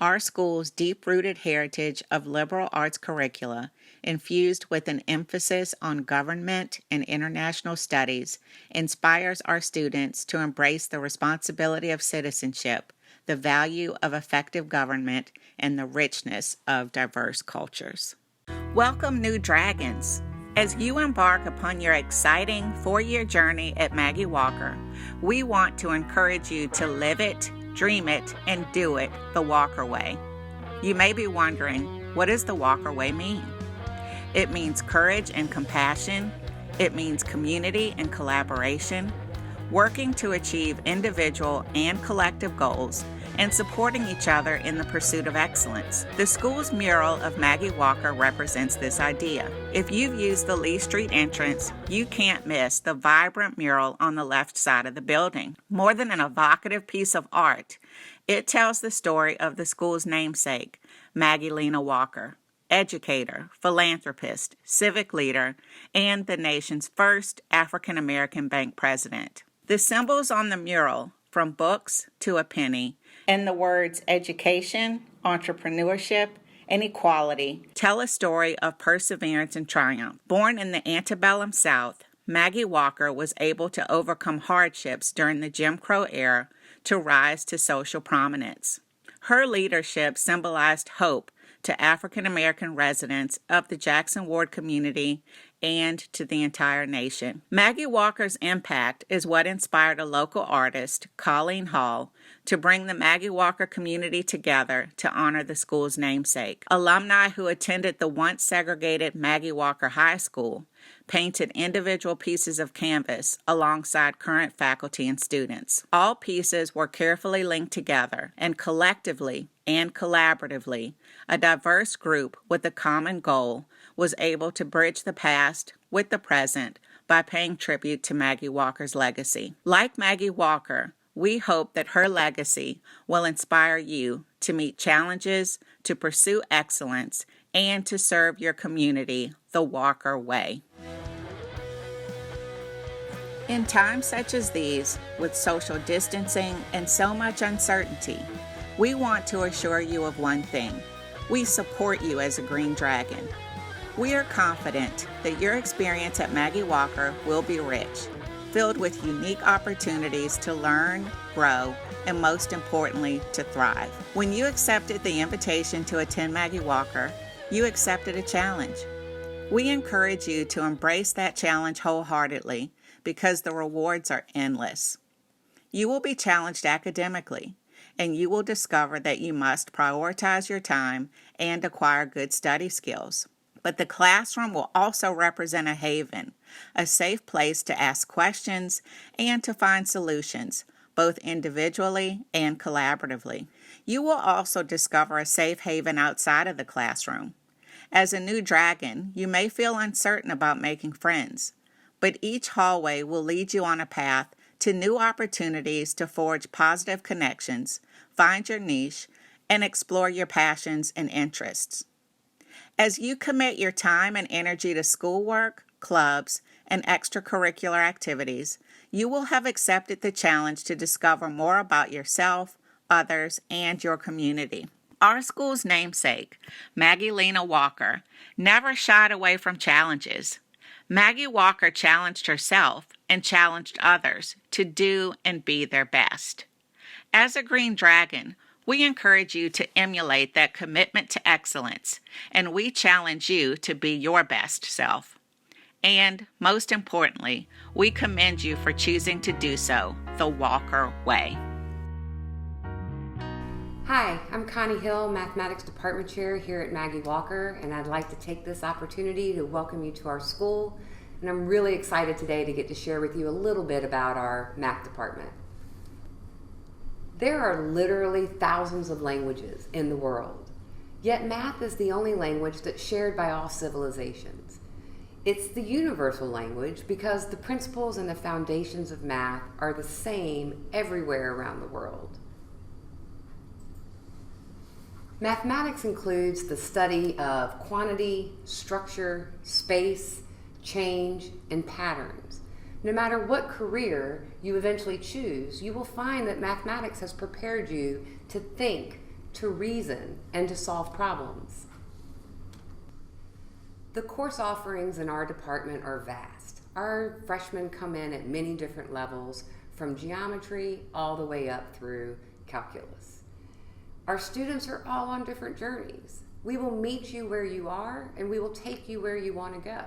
Our school's deep-rooted heritage of liberal arts curricula, infused with an emphasis on government and international studies, inspires our students to embrace the responsibility of citizenship, the value of effective government, and the richness of diverse cultures. Welcome, new dragons! As you embark upon your exciting 4-year journey at Maggie Walker, we want to encourage you to live it, dream it, and do it the Walker way. You may be wondering, what does the Walker way mean? It means courage and compassion. It means community and collaboration, working to achieve individual and collective goals, and supporting each other in the pursuit of excellence. The school's mural of Maggie Walker represents this idea. If you've used the Lee Street entrance, you can't miss the vibrant mural on the left side of the building. More than an evocative piece of art, it tells the story of the school's namesake, Maggie Walker, educator, philanthropist, civic leader, and the nation's first African-American bank president. The symbols on the mural, from books to a penny, and the words education, entrepreneurship, and equality tell a story of perseverance and triumph. Born in the antebellum South, Maggie Walker was able to overcome hardships during the Jim Crow era to rise to social prominence. Her leadership symbolized hope to African American residents of the Jackson Ward community and to the entire nation. Maggie Walker's impact is what inspired a local artist, Colleen Hall, to bring the Maggie Walker community together to honor the school's namesake. Alumni who attended the once segregated Maggie Walker High School painted individual pieces of canvas alongside current faculty and students. All pieces were carefully linked together, and collectively and collaboratively, a diverse group with a common goal was able to bridge the past with the present by paying tribute to Maggie Walker's legacy. Like Maggie Walker, we hope that her legacy will inspire you to meet challenges, to pursue excellence, and to serve your community the Walker way. In times such as these, with social distancing and so much uncertainty, we want to assure you of one thing. We support you as a Green Dragon. We are confident that your experience at Maggie Walker will be rich, filled with unique opportunities to learn, grow, and most importantly, to thrive. When you accepted the invitation to attend Maggie Walker, you accepted a challenge. We encourage you to embrace that challenge wholeheartedly because the rewards are endless. You will be challenged academically, and you will discover that you must prioritize your time and acquire good study skills. But the classroom will also represent a haven, a safe place to ask questions and to find solutions, both individually and collaboratively. You will also discover a safe haven outside of the classroom. As a new dragon, you may feel uncertain about making friends, but each hallway will lead you on a path to new opportunities to forge positive connections, find your niche, and explore your passions and interests. As you commit your time and energy to schoolwork, clubs, and extracurricular activities, you will have accepted the challenge to discover more about yourself, others, and your community. Our school's namesake, Maggie Walker, never shied away from challenges. Maggie Walker challenged herself and challenged others to do and be their best. As a Green Dragon, we encourage you to emulate that commitment to excellence, and we challenge you to be your best self. And, most importantly, we commend you for choosing to do so the Walker way. Hi, I'm Connie Hill, Mathematics Department Chair here at Maggie Walker, and I'd like to take this opportunity to welcome you to our school. And I'm really excited today to get to share with you a little bit about our math department. There are literally thousands of languages in the world, yet math is the only language that's shared by all civilizations. It's the universal language because the principles and the foundations of math are the same everywhere around the world. Mathematics includes the study of quantity, structure, space, change, and patterns. No matter what career you eventually choose, you will find that mathematics has prepared you to think, to reason, and to solve problems. The course offerings in our department are vast. Our freshmen come in at many different levels, from geometry all the way up through calculus. Our students are all on different journeys. We will meet you where you are, and we will take you where you want to go.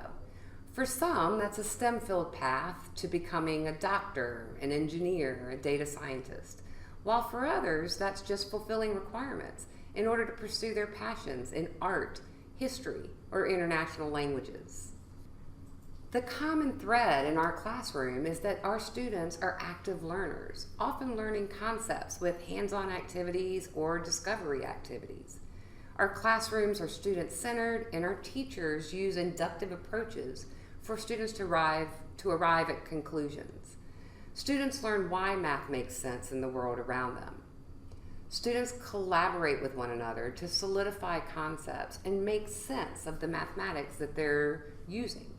For some, that's a STEM-filled path to becoming a doctor, an engineer, a data scientist, while for others, that's just fulfilling requirements in order to pursue their passions in art, history, or international languages. The common thread in our classroom is that our students are active learners, often learning concepts with hands-on activities or discovery activities. Our classrooms are student-centered, and our teachers use inductive approaches for students to arrive at conclusions. Students learn why math makes sense in the world around them. Students collaborate with one another to solidify concepts and make sense of the mathematics that they're using.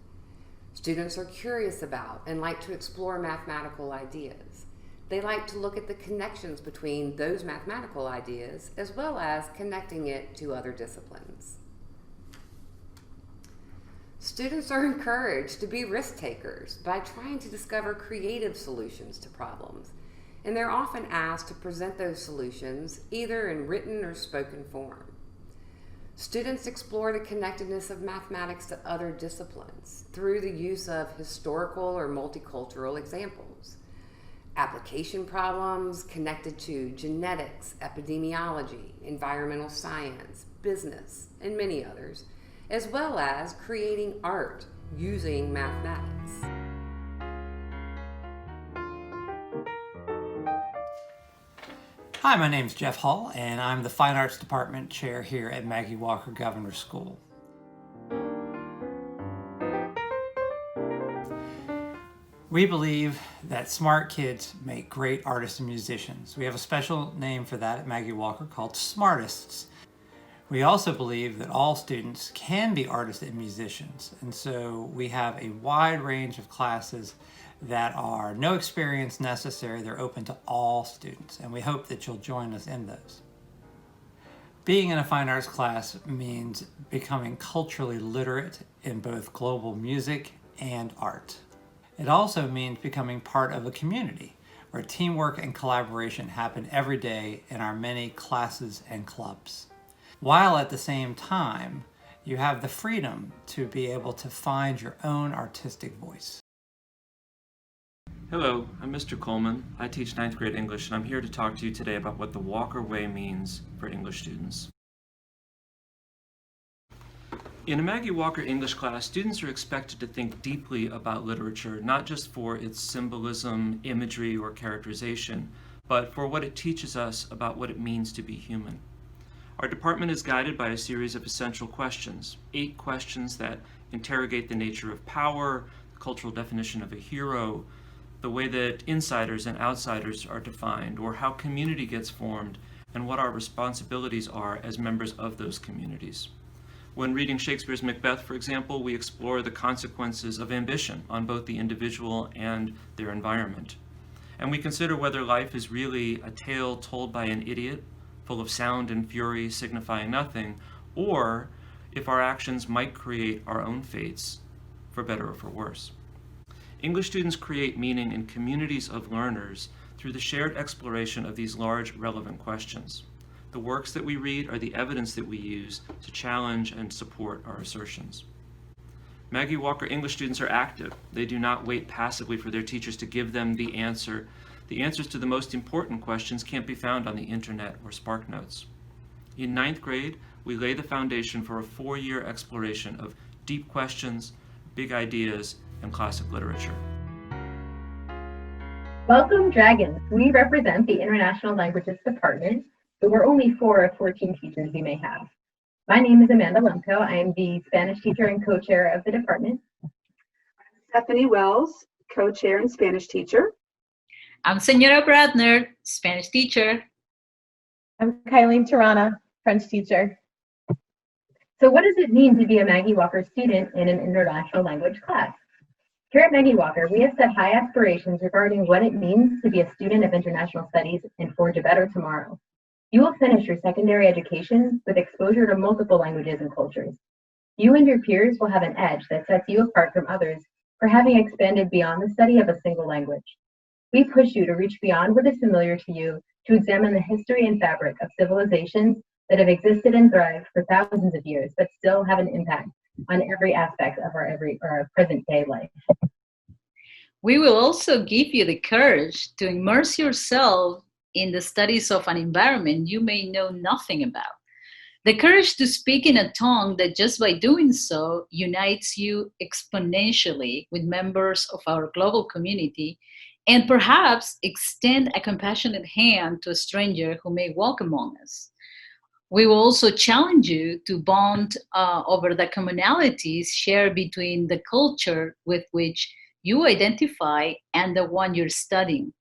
Students are curious about and like to explore mathematical ideas. They like to look at the connections between those mathematical ideas as well as connecting it to other disciplines. Students are encouraged to be risk takers by trying to discover creative solutions to problems, and they're often asked to present those solutions either in written or spoken form. Students explore the connectedness of mathematics to other disciplines through the use of historical or multicultural examples. Application problems connected to genetics, epidemiology, environmental science, business, and many others, as well as creating art using mathematics. Hi, my name is Jeff Hall, and I'm the Fine Arts Department Chair here at Maggie Walker Governor's School. We believe that smart kids make great artists and musicians. We have a special name for that at Maggie Walker called Smartists. We also believe that all students can be artists and musicians, and so we have a wide range of classes that are no experience necessary. They're open to all students, and we hope that you'll join us in those. Being in a fine arts class means becoming culturally literate in both global music and art. It also means becoming part of a community where teamwork and collaboration happen every day in our many classes and clubs, while at the same time you have the freedom to be able to find your own artistic voice. Hello, I'm Mr. Coleman. I teach 9th grade English, and I'm here to talk to you today about what the Walker Way means for English students. In a Maggie Walker English class, students are expected to think deeply about literature, not just for its symbolism, imagery, or characterization, but for what it teaches us about what it means to be human. Our department is guided by a series of essential questions, 8 questions that interrogate the nature of power, the cultural definition of a hero, the way that insiders and outsiders are defined, or how community gets formed, and what our responsibilities are as members of those communities. When reading Shakespeare's Macbeth, for example, we explore the consequences of ambition on both the individual and their environment. And we consider whether life is really a tale told by an idiot, full of sound and fury signifying nothing, or if our actions might create our own fates, for better or for worse. English students create meaning in communities of learners through the shared exploration of these large, relevant questions. The works that we read are the evidence that we use to challenge and support our assertions. Maggie Walker English students are active. They do not wait passively for their teachers to give them the answer. The answers to the most important questions can't be found on the internet or SparkNotes. In 9th grade, we lay the foundation for a 4-year exploration of deep questions, big ideas, and classic literature. Welcome, Dragons. We represent the International Languages Department, but we're only 4 of 14 teachers we may have. My name is Amanda Lemko. I am the Spanish teacher and co-chair of the department. Stephanie Wells, co-chair and Spanish teacher. I'm Senora Bradner, Spanish teacher. I'm Kylene Tirana, French teacher. So what does it mean to be a Maggie Walker student in an international language class? Here at Maggie Walker, we have set high aspirations regarding what it means to be a student of international studies and forge a better tomorrow. You will finish your secondary education with exposure to multiple languages and cultures. You and your peers will have an edge that sets you apart from others for having expanded beyond the study of a single language. We push you to reach beyond what is familiar to you, to examine the history and fabric of civilizations that have existed and thrived for thousands of years, but still have an impact on every aspect of our present day life. We will also give you the courage to immerse yourself in the studies of an environment you may know nothing about. The courage to speak in a tongue that just by doing so unites you exponentially with members of our global community, and perhaps extend a compassionate hand to a stranger who may walk among us. We will also challenge you to bond over the commonalities shared between the culture with which you identify and the one you're studying.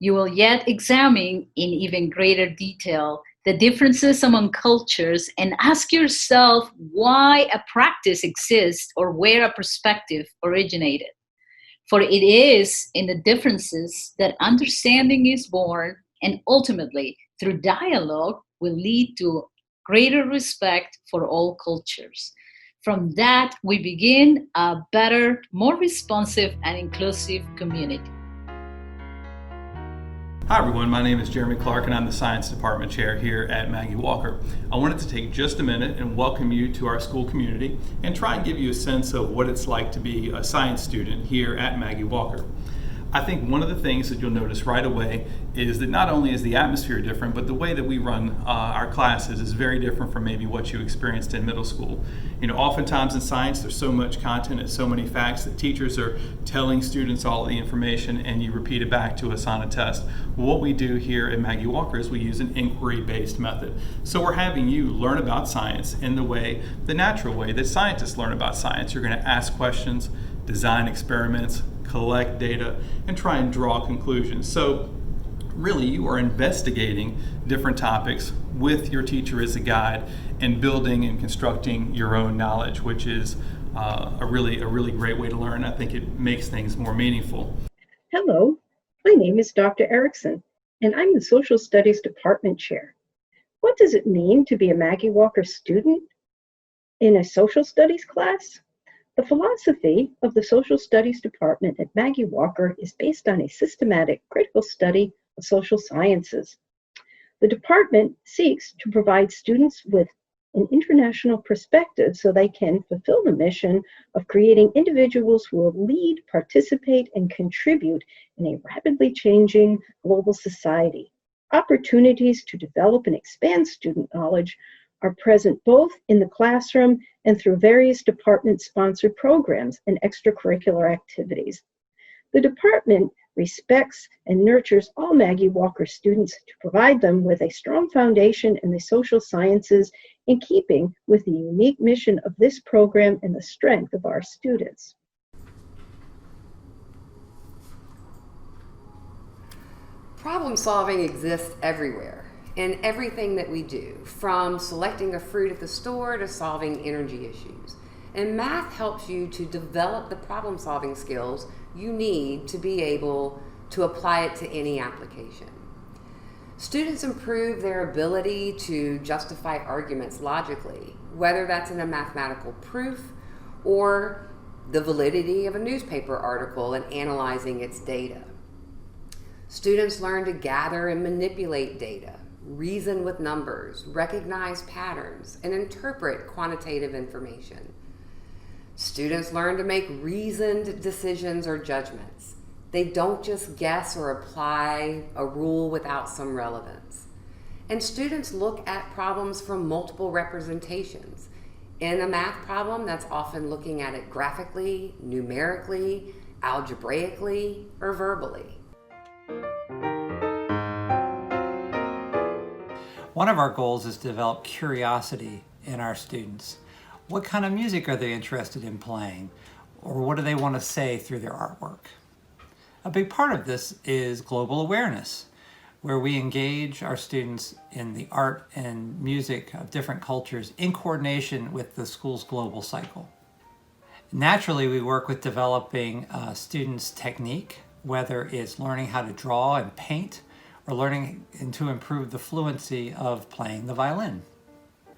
You will yet examine in even greater detail the differences among cultures and ask yourself why a practice exists or where a perspective originated. For it is in the differences that understanding is born, and ultimately, through dialogue, will lead to greater respect for all cultures. From that, we begin a better, more responsive, and inclusive community. Hi everyone, my name is Jeremy Clark and I'm the Science Department Chair here at Maggie Walker. I wanted to take just a minute and welcome you to our school community and try and give you a sense of what it's like to be a science student here at Maggie Walker. I think one of the things that you'll notice right away is that not only is the atmosphere different, but the way that we run our classes is very different from maybe what you experienced in middle school. You know, oftentimes in science there's so much content and so many facts that teachers are telling students all of the information and you repeat it back to us on a test. What we do here at Maggie Walker is we use an inquiry-based method. So we're having you learn about science in the natural way that scientists learn about science. You're going to ask questions, design experiments, collect data, and try and draw conclusions. So really you are investigating different topics with your teacher as a guide and building and constructing your own knowledge, which is a really great way to learn. I think it makes things more meaningful. Hello, my name is Dr. Erickson, and I'm the Social Studies Department Chair. What does it mean to be a Maggie Walker student in a social studies class? The philosophy of the Social Studies Department at Maggie Walker is based on a systematic, critical study of social sciences. The department seeks to provide students with an international perspective so they can fulfill the mission of creating individuals who will lead, participate, and contribute in a rapidly changing global society. Opportunities to develop and expand student knowledge are present both in the classroom and through various department-sponsored programs and extracurricular activities. The department respects and nurtures all Maggie Walker students to provide them with a strong foundation in the social sciences in keeping with the unique mission of this program and the strength of our students. Problem solving exists everywhere. In everything that we do, from selecting a fruit at the store to solving energy issues. And math helps you to develop the problem-solving skills you need to be able to apply it to any application. Students improve their ability to justify arguments logically, whether that's in a mathematical proof or the validity of a newspaper article and analyzing its data. Students learn to gather and manipulate data, reason with numbers, recognize patterns, and interpret quantitative information. Students learn to make reasoned decisions or judgments. They don't just guess or apply a rule without some relevance. And students look at problems from multiple representations. In a math problem, that's often looking at it graphically, numerically, algebraically, or verbally. One of our goals is to develop curiosity in our students. What kind of music are they interested in playing? Or what do they want to say through their artwork? A big part of this is global awareness, where we engage our students in the art and music of different cultures in coordination with the school's global cycle. Naturally, we work with developing students' technique, whether it's learning how to draw and paint, or learning and to improve the fluency of playing the violin.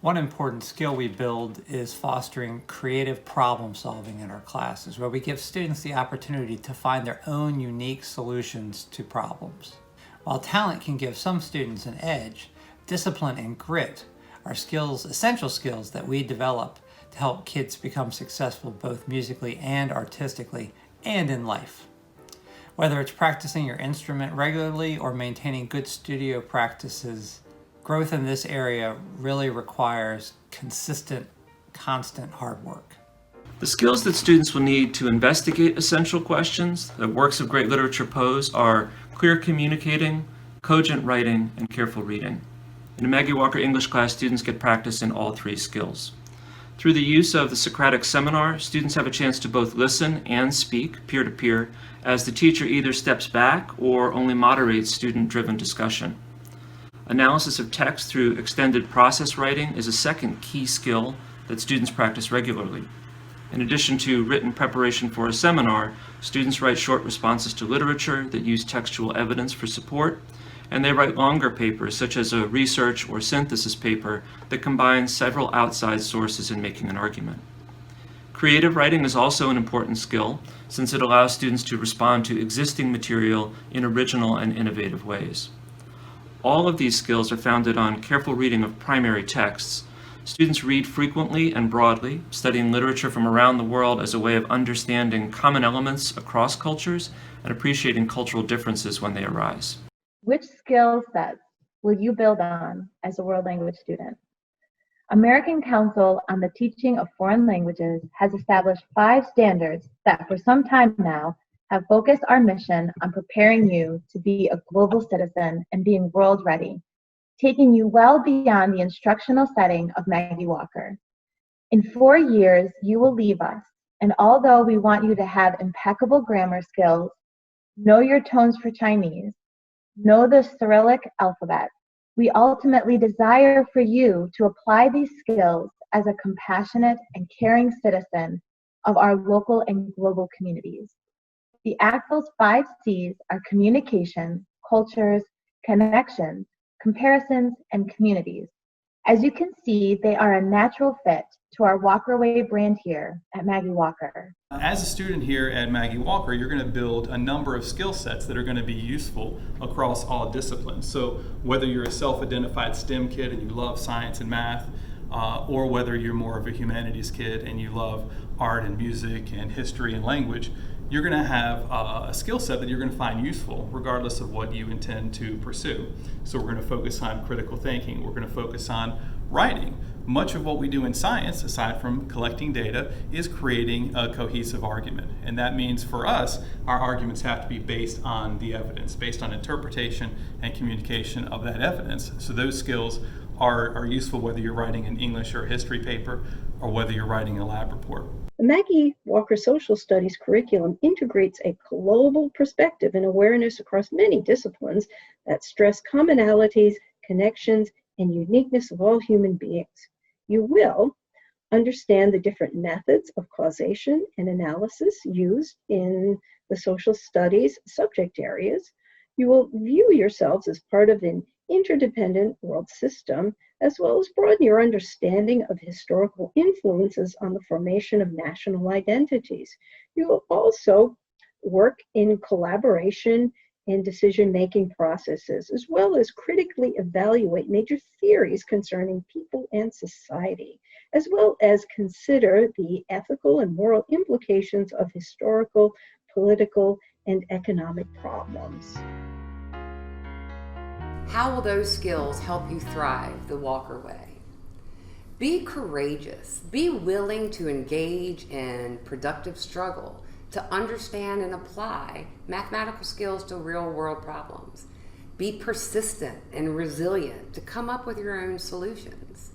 One important skill we build is fostering creative problem solving in our classes, where we give students the opportunity to find their own unique solutions to problems. While talent can give some students an edge, discipline and grit are essential skills that we develop to help kids become successful both musically and artistically and in life. Whether it's practicing your instrument regularly or maintaining good studio practices, growth in this area really requires consistent, constant hard work. The skills that students will need to investigate essential questions that works of great literature pose are clear communicating, cogent writing, and careful reading. In a Maggie Walker English class, students get practice in all three skills. Through the use of the Socratic seminar, students have a chance to both listen and speak peer-to-peer as the teacher either steps back or only moderates student-driven discussion. Analysis of text through extended process writing is a second key skill that students practice regularly. In addition to written preparation for a seminar, students write short responses to literature that use textual evidence for support, and they write longer papers, such as a research or synthesis paper that combines several outside sources in making an argument. Creative writing is also an important skill, since it allows students to respond to existing material in original and innovative ways. All of these skills are founded on careful reading of primary texts. Students read frequently and broadly, studying literature from around the world as a way of understanding common elements across cultures and appreciating cultural differences when they arise. Which skill sets will you build on as a world language student? American Council on the Teaching of Foreign Languages has established 5 standards that for some time now have focused our mission on preparing you to be a global citizen and being world ready, taking you well beyond the instructional setting of Maggie Walker. In 4 years, you will leave us, and although we want you to have impeccable grammar skills, know your tones for Chinese, know the Cyrillic alphabet, we ultimately desire for you to apply these skills as a compassionate and caring citizen of our local and global communities. The ACTFL's 5 C's are communication, cultures, connections, comparisons, and communities. As you can see, they are a natural fit to our Walker Way brand here at Maggie Walker. As a student here at Maggie Walker, you're going to build a number of skill sets that are going to be useful across all disciplines. So whether you're a self-identified STEM kid and you love science and math, or whether you're more of a humanities kid and you love art and music and history and language, you're going to have a skill set that you're going to find useful regardless of what you intend to pursue. So we're going to focus on critical thinking. We're going to focus on writing. Much of what we do in science, aside from collecting data, is creating a cohesive argument. And that means for us, our arguments have to be based on the evidence, based on interpretation and communication of that evidence. So those skills are useful whether you're writing an English or history paper or whether you're writing a lab report. The Maggie Walker Social Studies curriculum integrates a global perspective and awareness across many disciplines that stress commonalities, connections, and uniqueness of all human beings. You will understand the different methods of causation and analysis used in the social studies subject areas. You will view yourselves as part of an interdependent world system, as well as broaden your understanding of historical influences on the formation of national identities. You will also work in collaboration and decision-making processes, as well as critically evaluate major theories concerning people and society, as well as consider the ethical and moral implications of historical, political, and economic problems. How will those skills help you thrive the Walker Way? Be courageous. Be willing to engage in productive struggle to understand and apply mathematical skills to real-world problems. Be persistent and resilient to come up with your own solutions.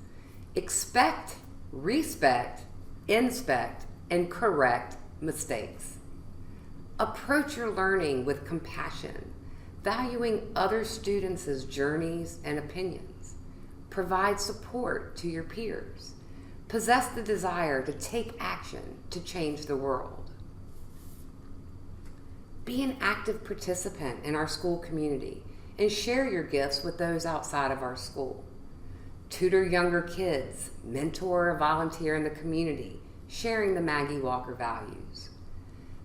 Expect, respect, inspect, and correct mistakes. Approach your learning with compassion, valuing other students' journeys and opinions. Provide support to your peers. Possess the desire to take action to change the world. Be an active participant in our school community and share your gifts with those outside of our school. Tutor younger kids, mentor or volunteer in the community, sharing the Maggie Walker values.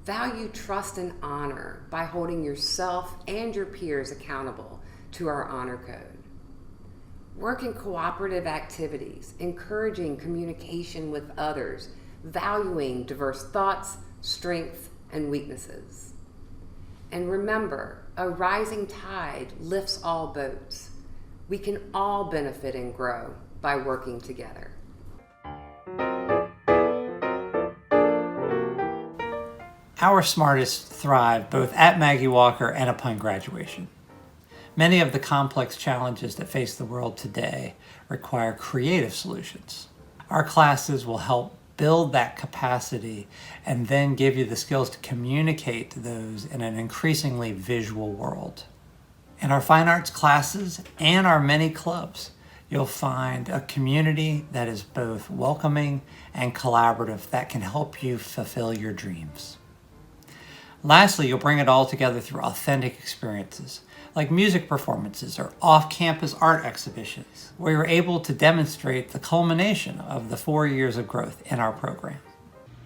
Value trust and honor by holding yourself and your peers accountable to our honor code. Work in cooperative activities, encouraging communication with others, valuing diverse thoughts, strengths, and weaknesses. And remember, a rising tide lifts all boats. We can all benefit and grow by working together. Our smartists thrive both at Maggie Walker and upon graduation. Many of the complex challenges that face the world today require creative solutions. Our classes will help build that capacity and then give you the skills to communicate those in an increasingly visual world. In our fine arts classes and our many clubs, you'll find a community that is both welcoming and collaborative that can help you fulfill your dreams. Lastly, you'll bring it all together through authentic experiences, like music performances or off-campus art exhibitions, where you're able to demonstrate the culmination of the 4 years of growth in our program.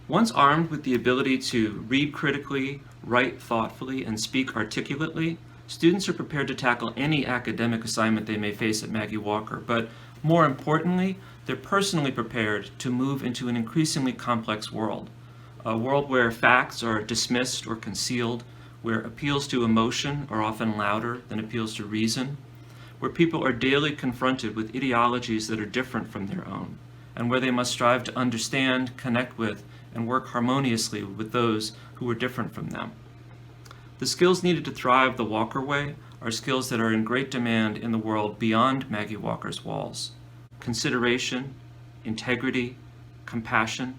Once armed with the ability to read critically, write thoughtfully, and speak articulately, students are prepared to tackle any academic assignment they may face at Maggie Walker, but more importantly, they're personally prepared to move into an increasingly complex world, a world where facts are dismissed or concealed, where appeals to emotion are often louder than appeals to reason, where people are daily confronted with ideologies that are different from their own, and where they must strive to understand, connect with, and work harmoniously with those who are different from them. The skills needed to thrive the Walker way are skills that are in great demand in the world beyond Maggie Walker's walls: consideration, integrity, compassion,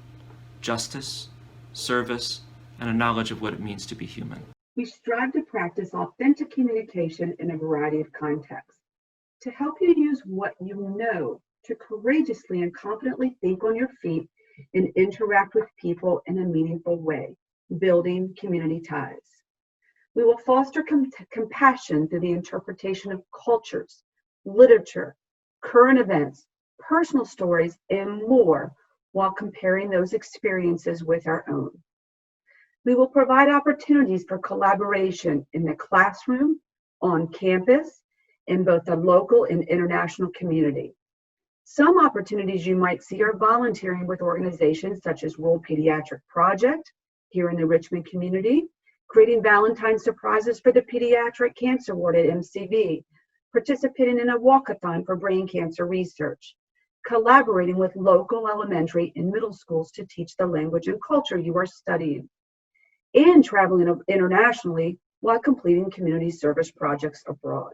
justice, service, and a knowledge of what it means to be human. We strive to practice authentic communication in a variety of contexts to help you use what you know to courageously and confidently think on your feet and interact with people in a meaningful way, building community ties. We will foster compassion through the interpretation of cultures, literature, current events, personal stories, and more, while comparing those experiences with our own. We will provide opportunities for collaboration in the classroom, on campus, in both the local and international community. Some opportunities you might see are volunteering with organizations such as World Pediatric Project here in the Richmond community, creating Valentine's surprises for the Pediatric Cancer Ward at MCV, participating in a walkathon for brain cancer research, collaborating with local elementary and middle schools to teach the language and culture you are studying, and traveling internationally while completing community service projects abroad.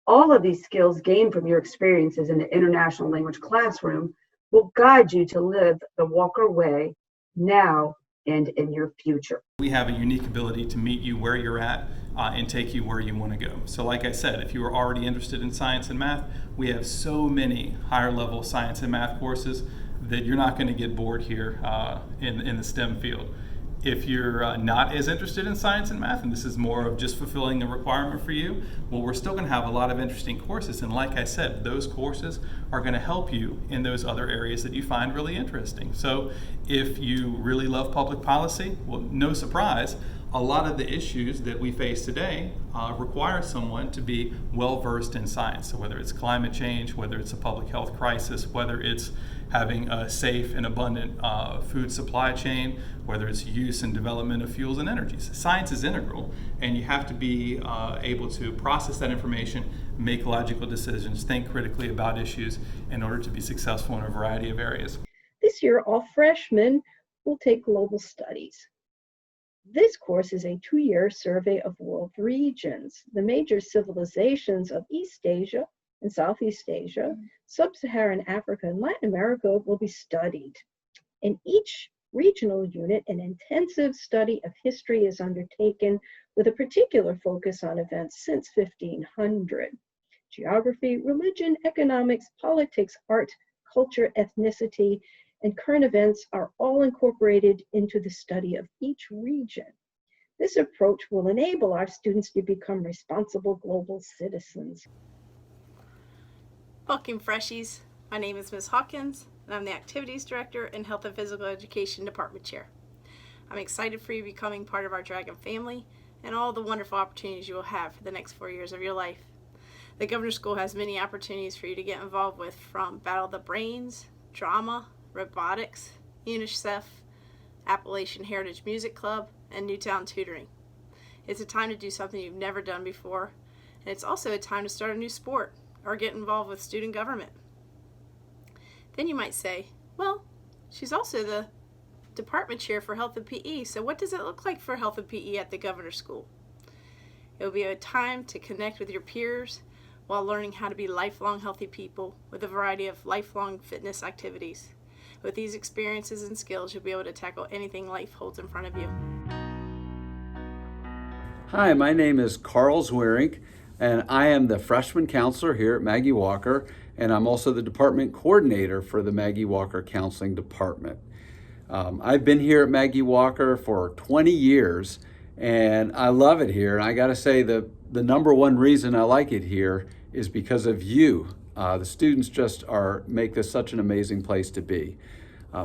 All of these skills gained from your experiences in the international language classroom will guide you to live the Walker way now and in your future. We have a unique ability to meet you where you're at and take you where you want to go. So like I said, if you are already interested in science and math, we have so many higher level science and math courses that you're not going to get bored here in the STEM field. If you're not as interested in science and math, and this is more of just fulfilling a requirement for you, well, we're still going to have a lot of interesting courses. And like I said, those courses are going to help you in those other areas that you find really interesting. So if you really love public policy, well, no surprise, a lot of the issues that we face today require someone to be well versed in science. So whether it's climate change, whether it's a public health crisis, whether it's having a safe and abundant food supply chain, whether it's use and development of fuels and energies. Science is integral, and you have to be able to process that information, make logical decisions, think critically about issues in order to be successful in a variety of areas. This year, all freshmen will take global studies. This course is a 2-year survey of world regions. The major civilizations of East Asia and Southeast Asia, Sub-Saharan Africa, and Latin America will be studied. In each regional unit, an intensive study of history is undertaken with a particular focus on events since 1500. Geography, religion, economics, politics, art, culture, ethnicity, and current events are all incorporated into the study of each region. This approach will enable our students to become responsible global citizens. Welcome, Freshies. My name is Ms. Hawkins, and I'm the Activities Director and Health and Physical Education Department Chair. I'm excited for you becoming part of our Dragon family and all the wonderful opportunities you will have for the next 4 years of your life. The Governor's School has many opportunities for you to get involved with, from Battle of the Brains, drama, robotics, UNICEF, Appalachian Heritage Music Club, and Newtown tutoring. It's a time to do something you've never done before, and it's also a time to start a new sport or get involved with student government. Then you might say, well, she's also the department chair for health and PE, so what does it look like for health and PE at the Governor's School? It will be a time to connect with your peers while learning how to be lifelong healthy people with a variety of lifelong fitness activities. With these experiences and skills, you'll be able to tackle anything life holds in front of you. Hi, my name is Carl Zwering, and I am the freshman counselor here at Maggie Walker, and I'm also the department coordinator for the Maggie Walker Counseling Department. I've been here at Maggie Walker for 20 years, and I love it here. And I gotta say, the number one reason I like it here is because of you. The students just make this such an amazing place to be.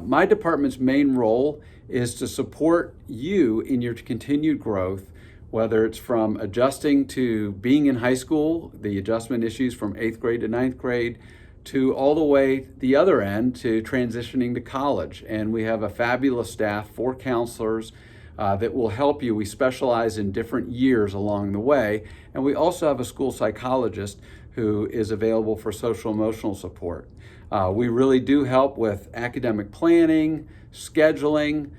My department's main role is to support you in your continued growth, whether it's from adjusting to being in high school, the adjustment issues from 8th grade to 9th grade, to all the way the other end to transitioning to college. And we have a fabulous staff, 4 counselors that will help you. We specialize in different years along the way. And we also have a school psychologist who is available for social emotional support. We really do help with academic planning, scheduling,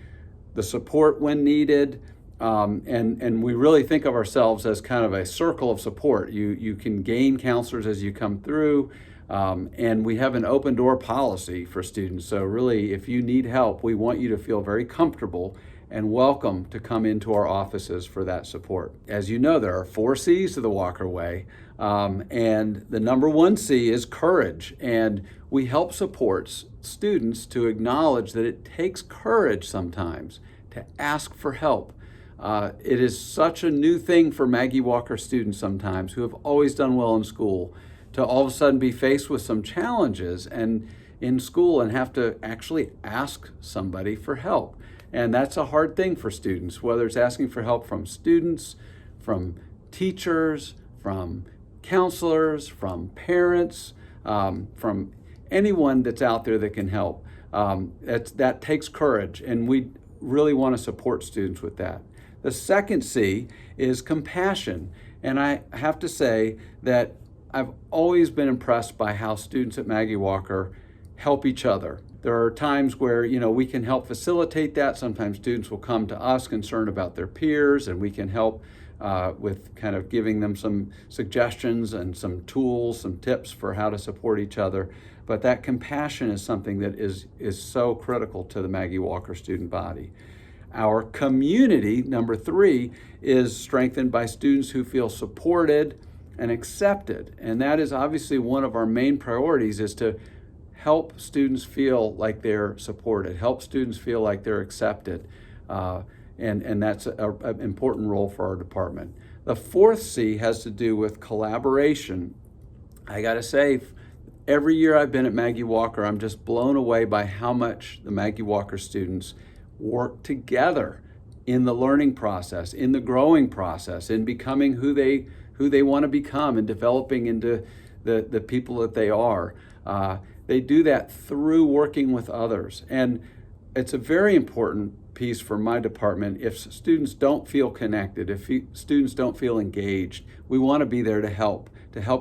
the support when needed, and we really think of ourselves as kind of a circle of support. You can gain counselors as you come through, and we have an open door policy for students. So really, if you need help, we want you to feel very comfortable and welcome to come into our offices for that support. As you know, there are 4 C's to the Walker Way, and the number 1 C is courage. And we help support students to acknowledge that it takes courage sometimes to ask for help. It is such a new thing for Maggie Walker students sometimes who have always done well in school to all of a sudden be faced with some challenges and in school and have to actually ask somebody for help. And that's a hard thing for students, whether it's asking for help from students, from teachers, from counselors, from parents, from anyone that's out there that can help. That takes courage, and we really want to support students with that. The second C is compassion. And I have to say that I've always been impressed by how students at Maggie Walker help each other. There are times where, we can help facilitate that. Sometimes students will come to us concerned about their peers, and we can help with kind of giving them some suggestions and some tools, some tips for how to support each other. But that compassion is something that is so critical to the Maggie Walker student body. Our community, number 3, is strengthened by students who feel supported and accepted. And that is obviously one of our main priorities, is to help students feel like they're supported, help students feel like they're accepted. And that's an important role for our department. The 4th C has to do with collaboration. I gotta say, every year I've been at Maggie Walker, I'm just blown away by how much the Maggie Walker students work together in the learning process, in the growing process, in becoming who they want to become and developing into the people that they are. They do that through working with others. And it's a very important piece for my department. If students don't feel connected, if students don't feel engaged, we want to be there to help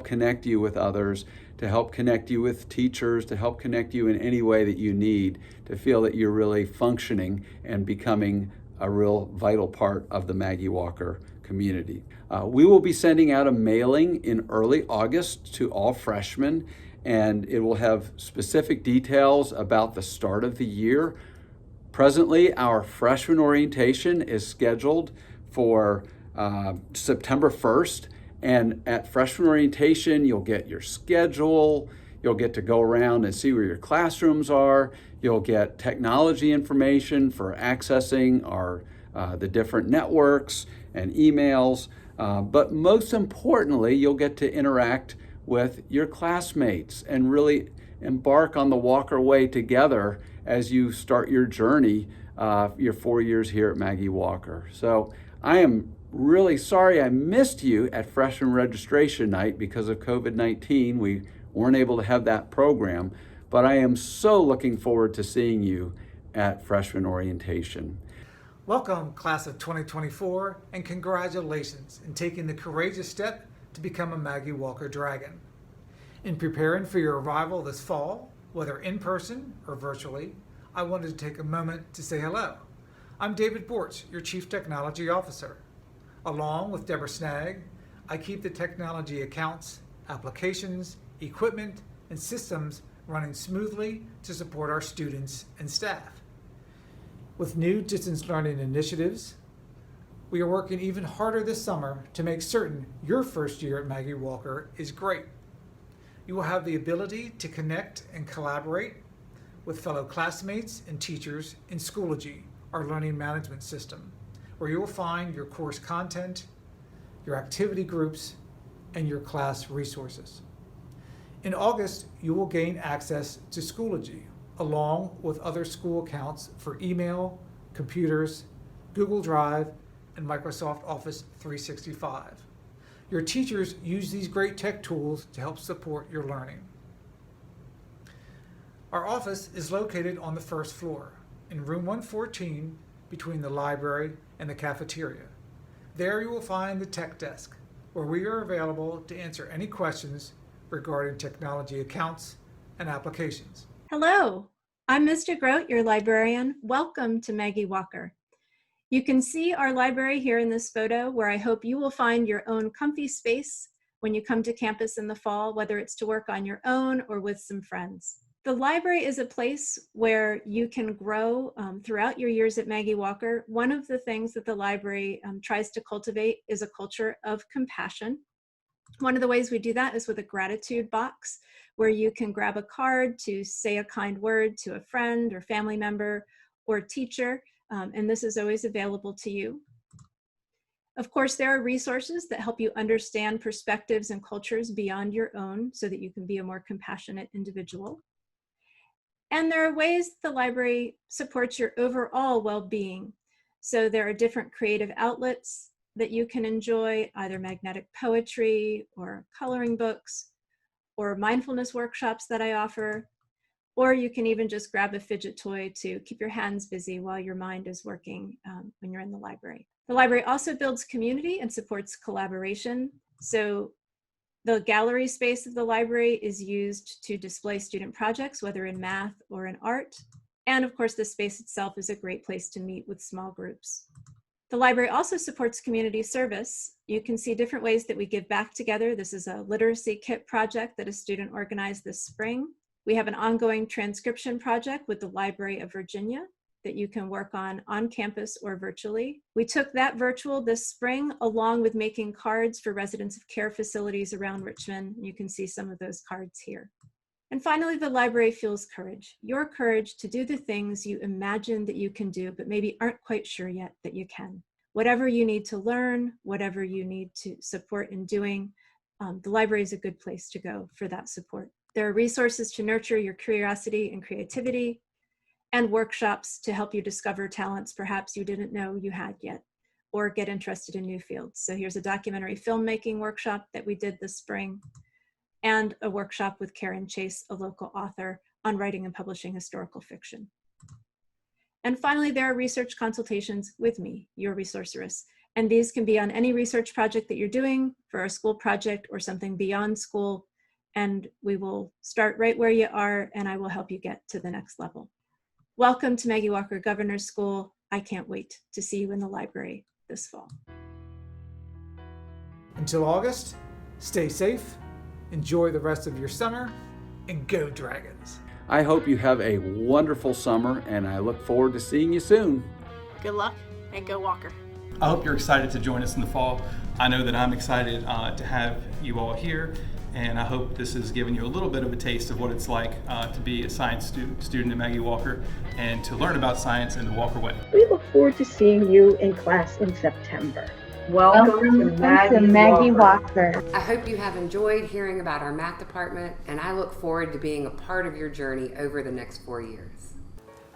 connect you with others, to help connect you with teachers, to help connect you in any way that you need to feel that you're really functioning and becoming a real vital part of the Maggie Walker community. We will be sending out a mailing in early August to all freshmen, and it will have specific details about the start of the year. Presently, our freshman orientation is scheduled for September 1st. And at freshman orientation, you'll get your schedule, you'll get to go around and see where your classrooms are, you'll get technology information for accessing our the different networks and emails, but most importantly, you'll get to interact with your classmates and really embark on the Walker Way together as you start your journey, your 4 years here at Maggie Walker. So I am really sorry I missed you at freshman registration night because of COVID-19. We weren't able to have that program, but I am so looking forward to seeing you at freshman orientation. Welcome, class of 2024, and congratulations in taking the courageous step to become a Maggie Walker Dragon. In preparing for your arrival this fall, whether in person or virtually, I wanted to take a moment to say hello. I'm David Bortz, your Chief Technology Officer. Along with Deborah Snag, I keep the technology accounts, applications, equipment, and systems running smoothly to support our students and staff. With new distance learning initiatives, we are working even harder this summer to make certain your first year at Maggie Walker is great. You will have the ability to connect and collaborate with fellow classmates and teachers in Schoology, our learning management system, where you will find your course content, your activity groups, and your class resources. In August, you will gain access to Schoology, along with other school accounts for email, computers, Google Drive, and Microsoft Office 365. Your teachers use these great tech tools to help support your learning. Our office is located on the first floor, in room 114, between the library and the cafeteria. There you will find the tech desk, where we are available to answer any questions regarding technology accounts and applications. Hello, I'm Mr. Grote, your librarian. Welcome to Maggie Walker. You can see our library here in this photo, where I hope you will find your own comfy space when you come to campus in the fall, whether it's to work on your own or with some friends. The library is a place where you can grow throughout your years at Maggie Walker. One of the things that the library tries to cultivate is a culture of compassion. One of the ways we do that is with a gratitude box, where you can grab a card to say a kind word to a friend or family member or teacher, and this is always available to you. Of course, there are resources that help you understand perspectives and cultures beyond your own so that you can be a more compassionate individual. And there are ways the library supports your overall well-being. So there are different creative outlets that you can enjoy, either magnetic poetry or coloring books or mindfulness workshops that I offer, or you can even just grab a fidget toy to keep your hands busy while your mind is working when you're in the library. The library also builds community and supports collaboration. So the gallery space of the library is used to display student projects, whether in math or in art. And of course, the space itself is a great place to meet with small groups. The library also supports community service. You can see different ways that we give back together. This is a literacy kit project that a student organized this spring. We have an ongoing transcription project with the Library of Virginia that you can work on campus or virtually. We took that virtual this spring, along with making cards for residents of care facilities around Richmond. You can see some of those cards here. And finally, the library fuels courage. Your courage to do the things you imagine that you can do, but maybe aren't quite sure yet that you can. Whatever you need to learn, whatever you need to support in doing, the library is a good place to go for that support. There are resources to nurture your curiosity and creativity, and workshops to help you discover talents perhaps you didn't know you had yet, or get interested in new fields. So here's a documentary filmmaking workshop that we did this spring, and a workshop with Karen Chase, a local author, on writing and publishing historical fiction. And finally, there are research consultations with me, your resourceress. And these can be on any research project that you're doing, for a school project or something beyond school. And we will start right where you are, and I will help you get to the next level. Welcome to Maggie Walker Governor's School. I can't wait to see you in the library this fall. Until August, stay safe, enjoy the rest of your summer, and go Dragons. I hope you have a wonderful summer, and I look forward to seeing you soon. Good luck and go Walker. I hope you're excited to join us in the fall. I know that I'm excited to have you all here. and I hope this has given you a little bit of a taste of what it's like to be a science student at Maggie Walker and to learn about science in the Walker way. We look forward to seeing you in class in September. Welcome to Maggie Walker. I hope you have enjoyed hearing about our math department, and I look forward to being a part of your journey over the next 4 years.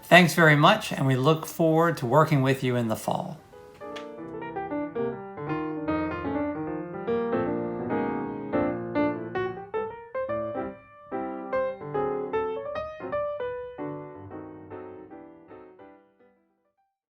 Thanks very much, and we look forward to working with you in the fall.